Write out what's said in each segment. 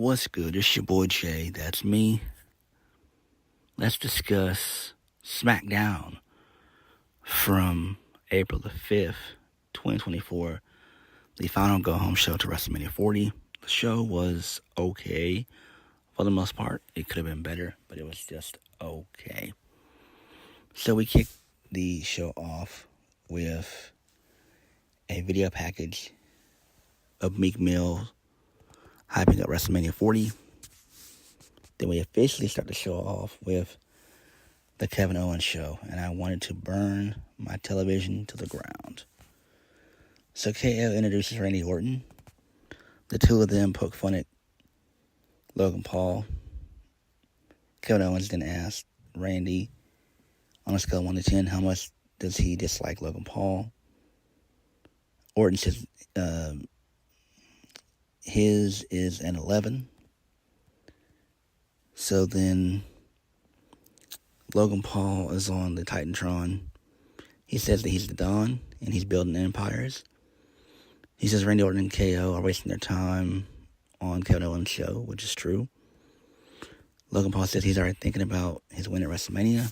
What's good? It's your boy Jay. That's me. Let's discuss Smackdown from April the 5th, 2024. The final go-home show to WrestleMania 40. The show was okay for the most part. It could have been better, but it was just okay. So we kicked the show off with a video package of Meek Mill hyping up WrestleMania 40. Then we officially start the show off with the Kevin Owens show, and I wanted to burn my television to the ground. So KO introduces Randy Orton. The two of them poke fun at Logan Paul. Kevin Owens then asked Randy, on a scale of 1 to 10, how much does he dislike Logan Paul? Orton says his is an 11. So then Logan Paul is on the Titantron. He says that he's the Don and he's building empires. He says Randy Orton and KO are wasting their time on Kevin Owens' show, which is true. Logan Paul says he's already thinking about his win at WrestleMania.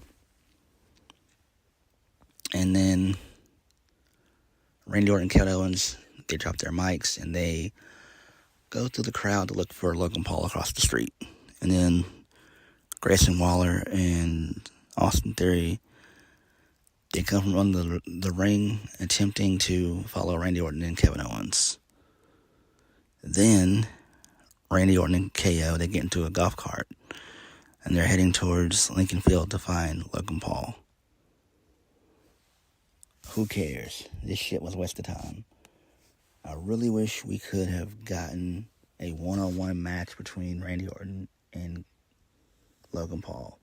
And then Randy Orton and Kevin Owens, they drop their mics and they go through the crowd to look for Logan Paul across the street. And then Grayson Waller and Austin Theory, they come from under the ring attempting to follow Randy Orton and Kevin Owens. Then Randy Orton and KO, they get into a golf cart and they're heading towards Lincoln Field to find Logan Paul. Who cares? This shit was a waste of time. I really wish we could have gotten a one-on-one match between Randy Orton and Logan Paul.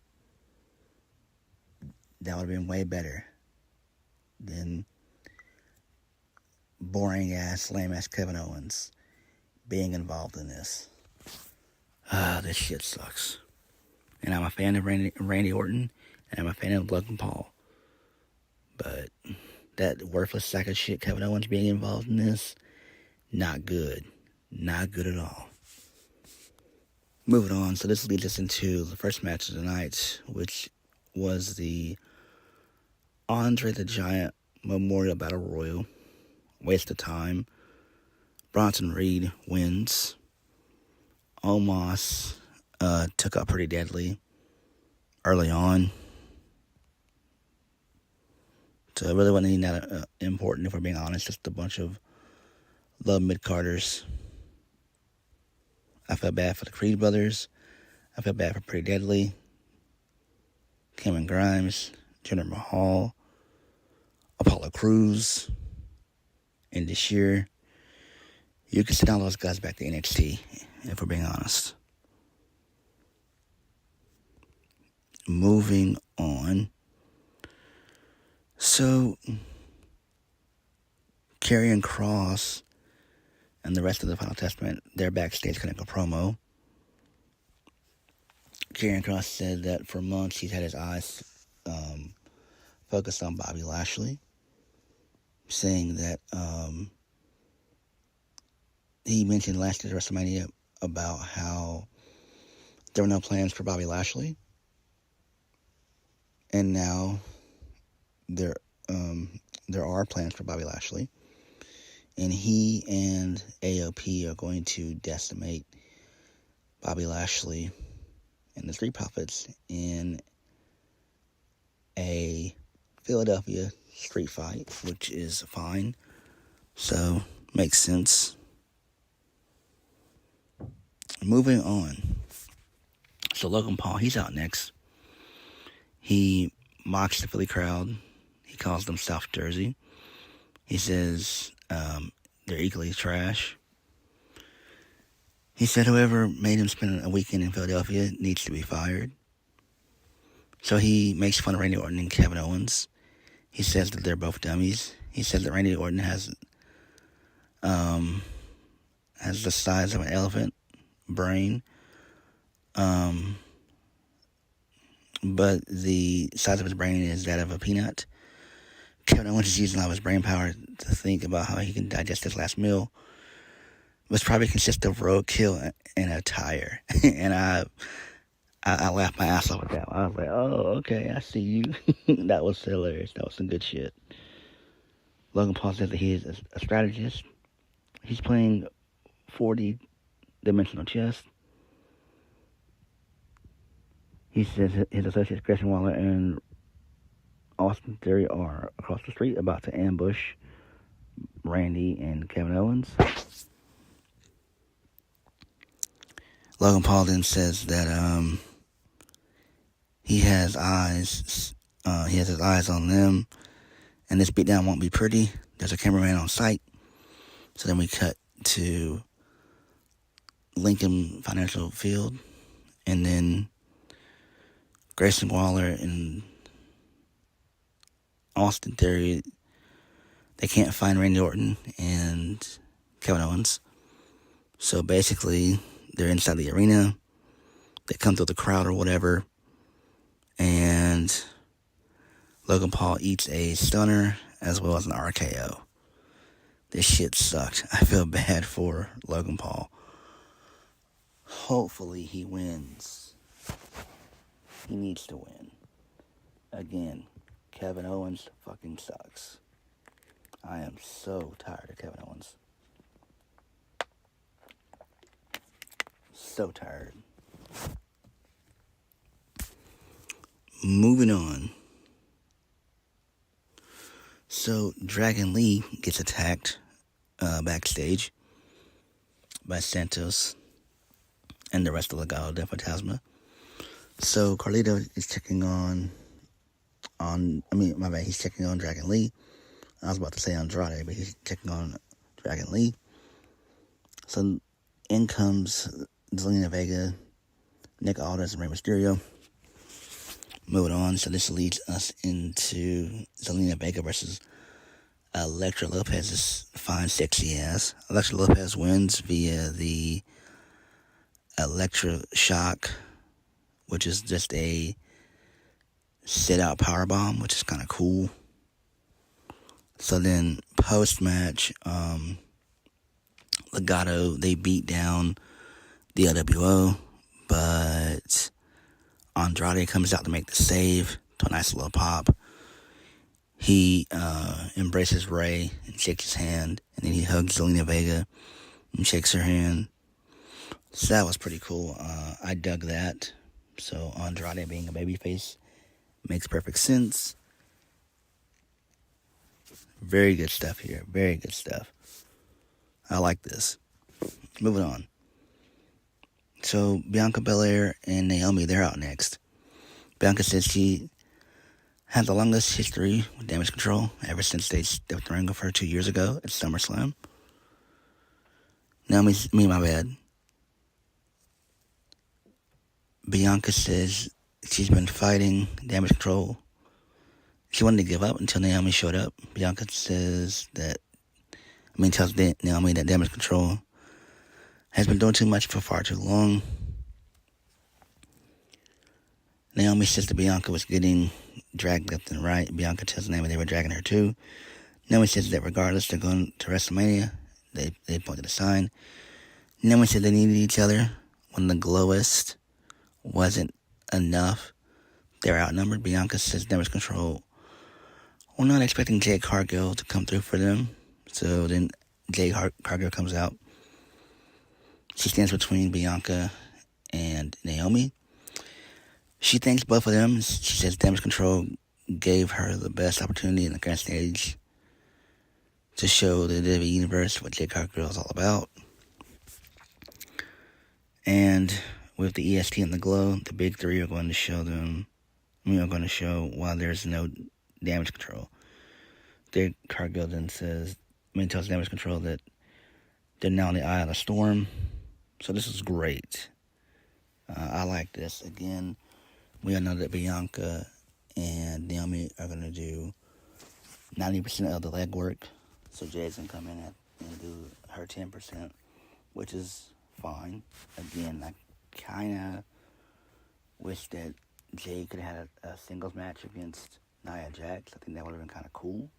That would have been way better than boring-ass, lame-ass Kevin Owens being involved in this. This shit sucks. And I'm a fan of Randy Orton, and I'm a fan of Logan Paul. But that worthless sack of shit Kevin Owens being involved in this, not good. Not good at all. Moving on, so this leads us into the first match of the night, which was the Andrade the Giant Memorial Battle Royal. Waste of time. Bronson Reed wins. Omos took up Pretty Deadly early on. So it really wasn't even that important, if we're being honest. Just a bunch of love mid-carders. I felt bad for the Creed brothers. I felt bad for Pretty Deadly. Cameron Grimes. Jinder Mahal. Apollo Crews. And this year, you can send all those guys back to NXT, if we're being honest. Moving on. So, Karrion Kross and the rest of the Final Testament, they're backstage cutting a promo. Karrion Kross said that for months he's had his eyes focused on Bobby Lashley, saying that he mentioned last year's WrestleMania about how there were no plans for Bobby Lashley, and now there are plans for Bobby Lashley. And he and AOP are going to decimate Bobby Lashley and the Street Profits in a Philadelphia street fight, which is fine. So, makes sense. Moving on. So, Logan Paul, he's out next. He mocks the Philly crowd. He calls them South Jersey. He says they're equally trash. He said whoever made him spend a weekend in Philadelphia needs to be fired. So he makes fun of Randy Orton and Kevin Owens. He says that they're both dummies. He says that Randy Orton has the size of an elephant brain, but the size of his brain is that of a peanut. Kevin Owens is using all his brain power to think about how he can digest his last meal. was probably consist of roadkill and a tire. And I laughed my ass off at that. I was like, oh, okay, I see you. That was hilarious. That was some good shit. Logan Paul says that he is a strategist. He's playing 40-dimensional chess. He says his associates Grayson Waller and Austin Theory are across the street about to ambush Randy and Kevin Owens. Logan Paul then says that he has eyes. He has his eyes on them, and this beatdown won't be pretty. There's a cameraman on site. So then we cut to Lincoln Financial Field, and then Grayson Waller and Austin Theory, they can't find Randy Orton and Kevin Owens. So basically, they're inside the arena. They come through the crowd or whatever, and Logan Paul eats a stunner as well as an RKO. This shit sucked. I feel bad for Logan Paul. Hopefully he wins. He needs to win. Again, Kevin Owens fucking sucks. I am so tired of Kevin Owens. So tired. Moving on. So Dragon Lee gets attacked backstage by Santos and the rest of Legado del Fantasma. So Carlito is checking he's checking on Dragon Lee. I was about to say Andrade, but he's checking on Dragon Lee. So in comes Zelina Vega, Nick Aldis, and Rey Mysterio. Moving on, so this leads us into Zelina Vega versus Elektra Lopez's fine, sexy ass. Elektra Lopez wins via the Elektra Shock, which is just a sit-out powerbomb, which is kind of cool. So then, post-match, Legado, they beat down the LWO, but Andrade comes out to make the save to a nice little pop. He embraces Rey and shakes his hand, and then he hugs Zelina Vega and shakes her hand. So that was pretty cool. I dug that. So Andrade being a babyface makes perfect sense. Very good stuff here. Very good stuff. I like this. Moving on. So Bianca Belair and Naomi, they're out next. Bianca says she had the longest history with Damage Control ever since they stepped the ring with her 2 years ago at SummerSlam. Bianca says she's been fighting Damage Control. She wanted to give up until Naomi showed up. Bianca tells Naomi that Damage Control has been doing too much for far too long. Naomi says that Bianca was getting dragged left and right. Bianca tells Naomi they were dragging her too. Naomi says that regardless, they're going to WrestleMania. They pointed a sign. Naomi said they needed each other. When the glowist wasn't enough, they were outnumbered. Bianca says Damage Control were not expecting Jade Cargill to come through for them. So then Jade Cargill comes out. She stands between Bianca and Naomi. She thanks both of them. She says Damage Control gave her the best opportunity in the grand stage to show the WWE Universe what Jade Cargill is all about. And with the EST and the glow, the big three are going to show why there's no Damage Control. Jade Cargill then tells Damage Control that they're now in the eye of the storm. So this is great. I like this. Again, we all know that Bianca and Naomi are going to do 90% of the legwork. So Jade's going to come in and do her 10%, which is fine. Again, I kind of wish that Jade could have had a singles match against Nia Jax. I think that would have been kind of cool.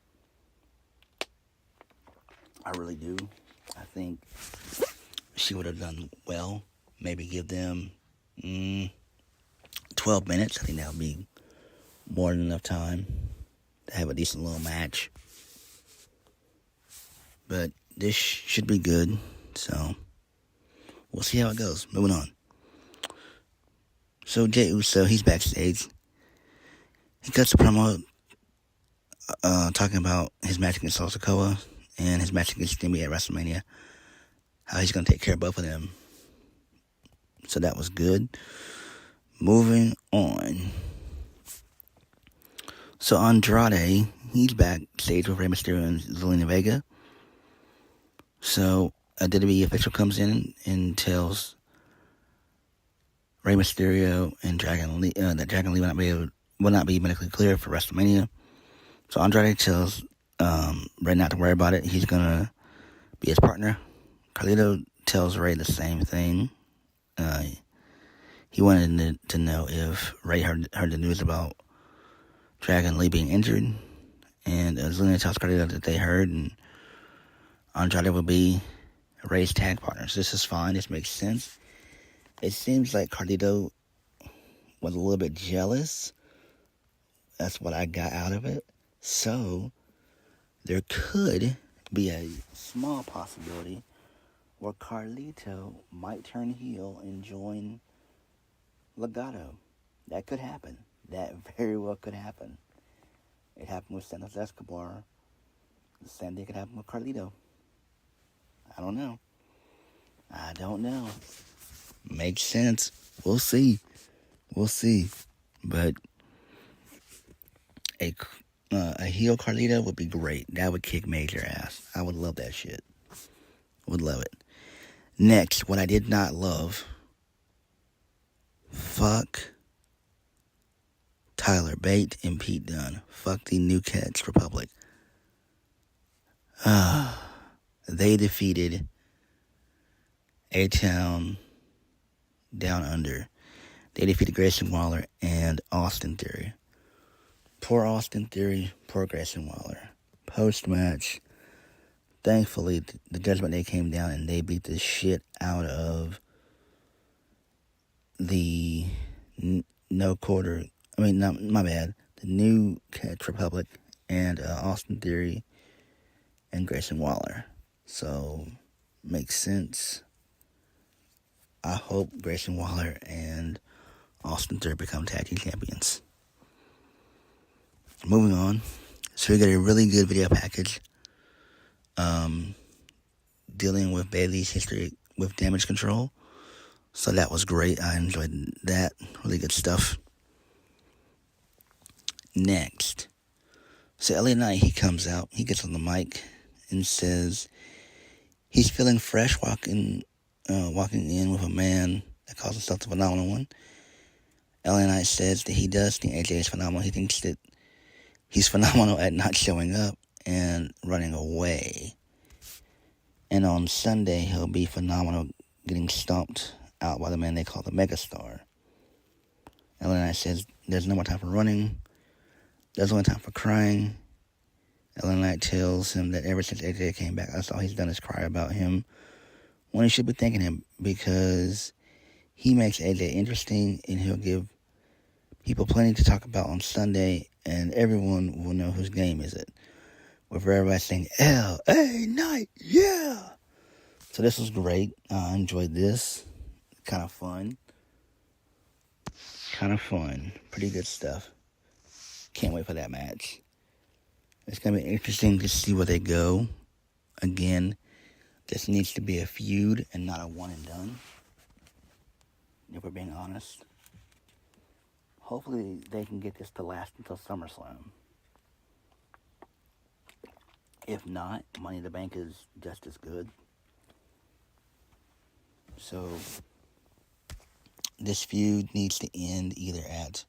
I really do. I think she would have done well. Maybe give them 12 minutes. I think that would be more than enough time to have a decent little match. But this should be good. So we'll see how it goes. Moving on. So Jey Uso, he's backstage. He cuts a promo talking about his match against Sikoa and his match against Jimmy at WrestleMania. How he's going to take care of both of them. So that was good. Moving on. So Andrade, he's backstage with Rey Mysterio and Zelina Vega. So a WWE official comes in and tells Rey Mysterio and Dragon Lee that Dragon Lee will not be medically cleared for WrestleMania. So Andrade tells Rey not to worry about it. He's gonna be his partner. Carlito tells Rey the same thing. He wanted to know if Rey heard the news about Dragon Lee being injured, and Zelina tells Carlito that they heard, and Andrade will be Rey's tag partners. This is fine. This makes sense. It seems like Carlito was a little bit jealous. That's what I got out of it. So there could be a small possibility where Carlito might turn heel and join Legado. That could happen. That very well could happen. It happened with Santos Escobar. The same thing could happen with Carlito. I don't know. Makes sense. We'll see. But a heel Carlito would be great. That would kick major ass. I would love that shit. Would love it. Next, what I did not love. Fuck Tyler Bate and Pete Dunne. Fuck the New Cats Republic. They defeated A-Town Down Under. They defeated Grayson Waller and Austin Theory. Poor Austin Theory, poor Grayson Waller. Post-match, thankfully, the Judgment Day came down and they beat the shit out of the the New Catch Republic and Austin Theory and Grayson Waller. So, makes sense. I hope Grayson Waller and Austin Theory become tag team champions. Moving on. So we got a really good video package dealing with Bayley's history with damage control. So that was great. I enjoyed that. Really good stuff. Next. So LA Knight, he comes out. He gets on the mic and says he's feeling fresh walking in with a man that calls himself the Phenomenal One. LA Knight says that he does think AJ is phenomenal. He thinks that he's phenomenal at not showing up and running away. And on Sunday, he'll be phenomenal getting stomped out by the man they call the Megastar. LA Knight says there's no more time for running. There's only time for crying. LA Knight tells him that ever since AJ came back, that's all he's done is cry about him, when he should be thanking him, because he makes AJ interesting and he'll give people plenty to talk about on Sunday, and everyone will know whose game is it. With everybody saying, L.A. Knight, yeah! So this was great. I enjoyed this. Kind of fun. Pretty good stuff. Can't wait for that match. It's going to be interesting to see where they go. Again, this needs to be a feud and not a one and done, if we're being honest. Hopefully they can get this to last until SummerSlam. If not, Money in the Bank is just as good. So this feud needs to end either at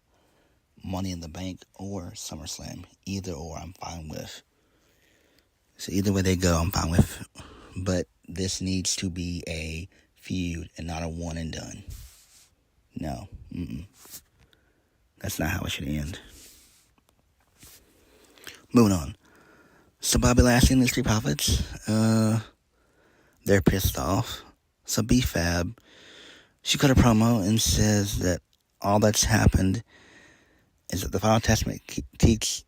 Money in the Bank or SummerSlam. Either or I'm fine with. So either way they go, I'm fine with. But this needs to be a feud and not a one and done. No. That's not how it should end. Moving on. So Bobby Lashley and the Street Profits, they're pissed off. So B-Fab, she cut a promo and says that all that's happened is that the Final Testament keeps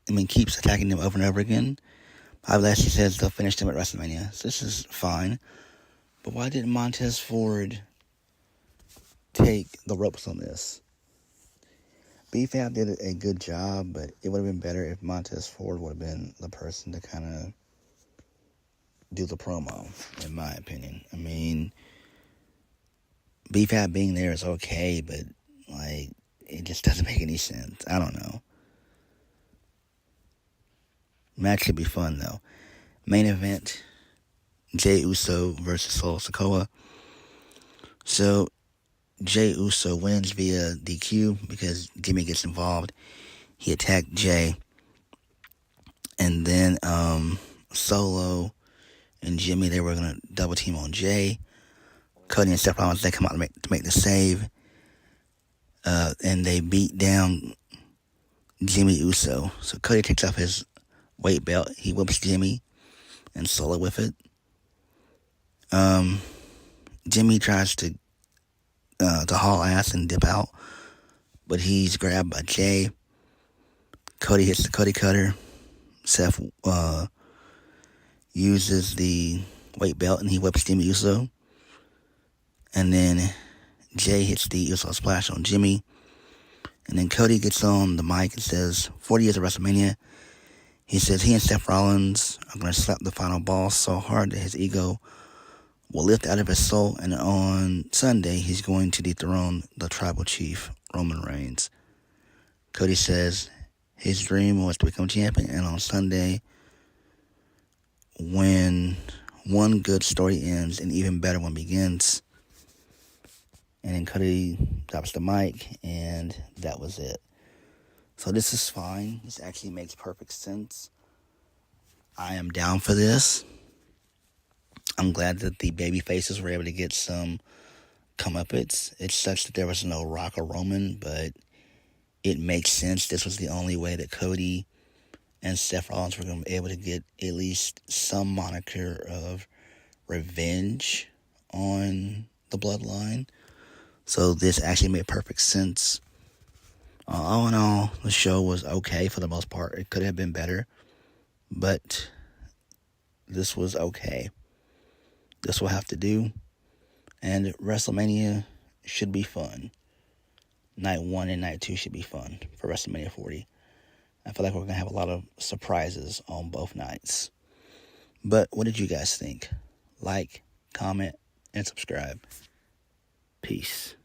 attacking them over and over again. However, she says they'll finish them at WrestleMania. So this is fine. But why didn't Montez Ford take the ropes on this? B-Fab did a good job, but it would have been better if Montez Ford would have been the person to kind of do the promo, in my opinion. I mean, B-Fab being there is okay, but, like, it just doesn't make any sense. I don't know. Match should be fun, though. Main event, Jey Uso versus Solo Sikoa. So, Jey Uso wins via DQ because Jimmy gets involved. He attacked Jey. And then Solo and Jimmy, they were going to double team on Jey. Cody and Seth Rollins, they come out to make the save. And they beat down Jimmy Uso. So Cody takes off his weight belt. He whips Jimmy and Solo with it. Jimmy tries to haul ass and dip out, but he's grabbed by Jey. Cody hits the Cody Cutter. Seth uses the weight belt and he whips Jimmy Uso. And then Jey hits the Uso splash on Jimmy. And then Cody gets on the mic and says, 40 years of WrestleMania. He says he and Seth Rollins are going to slap the final ball so hard that his ego will lift out of his soul. And on Sunday, he's going to dethrone the tribal chief, Roman Reigns. Cody says his dream was to become champion. And on Sunday, when one good story ends, an even better one begins. And then Cody drops the mic, and that was it. So this is fine. This actually makes perfect sense. I am down for this. I'm glad that the baby faces were able to get some comeuppance. It sucks that there was no Rock or Roman, but it makes sense. This was the only way that Cody and Seth Rollins were going to be able to get at least some moniker of revenge on the bloodline. So this actually made perfect sense. All in all, the show was okay for the most part. It could have been better, but this was okay. This will have to do. And WrestleMania should be fun. Night 1 and Night 2 should be fun for WrestleMania 40. I feel like we're going to have a lot of surprises on both nights. But what did you guys think? Like, comment, and subscribe. Peace.